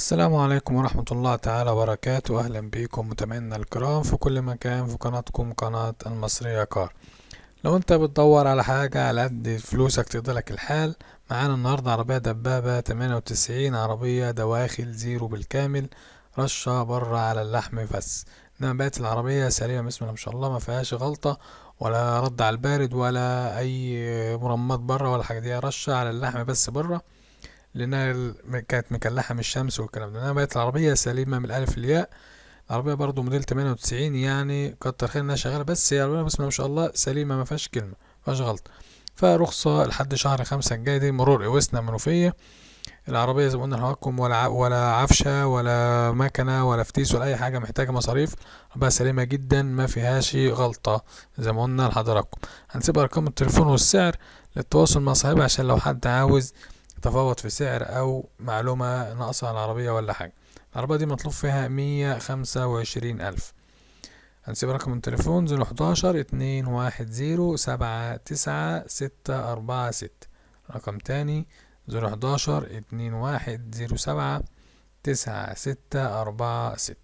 السلام عليكم ورحمة الله تعالى وبركاته. أهلا بكم متابعينا الكرام في كل مكان في قناتكم قناة المصرية كار. لو انت بتدور على حاجة على قد فلوسك تقضيلك الحال، معانا النهاردة عربية دبابة 98، عربية دواخل زيرو بالكامل، رشة بره على اللحم بس. انما بقت العربية سليمة بسم الله ما شاء الله، ما فيهاش غلطة ولا رد على البارد ولا أي مرمات بره ولا حاجة، دي رشة على اللحم بس بره، لأنها كانت مكلحة من الشمس والكلام ده. إنما بقت العربية سليمة من الألف للياء. العربية برضو موديل 98، يعني كتر خير إنها شغالة، بس هي العربية بسم الله ما شاء الله سليمة، ما فيهاش كلمة، ما فيهاش غلط. فرخصة لحد شهر 5 الجاي، دي مرور إوسنا منوفية. العربية زي ما قلنا لحضراتكم، ولا عفشة ولا مكنة ولا فتيس ولا أي حاجة محتاجة مصاريف. العربية سليمة جدا، ما فيهاش غلطة زي ما قلنا لحضراتكم. هنسيب أرقام التليفون والسعر للتواصل مع صاحبها، عشان لو حد عاوز تفاوض في سعر او معلومة ناقصة على العربية ولا حاجة. العربية دي مطلوب فيها 125,000. هنسيب رقم التليفون 011 210 79 646. رقم تاني 011 210 79 646.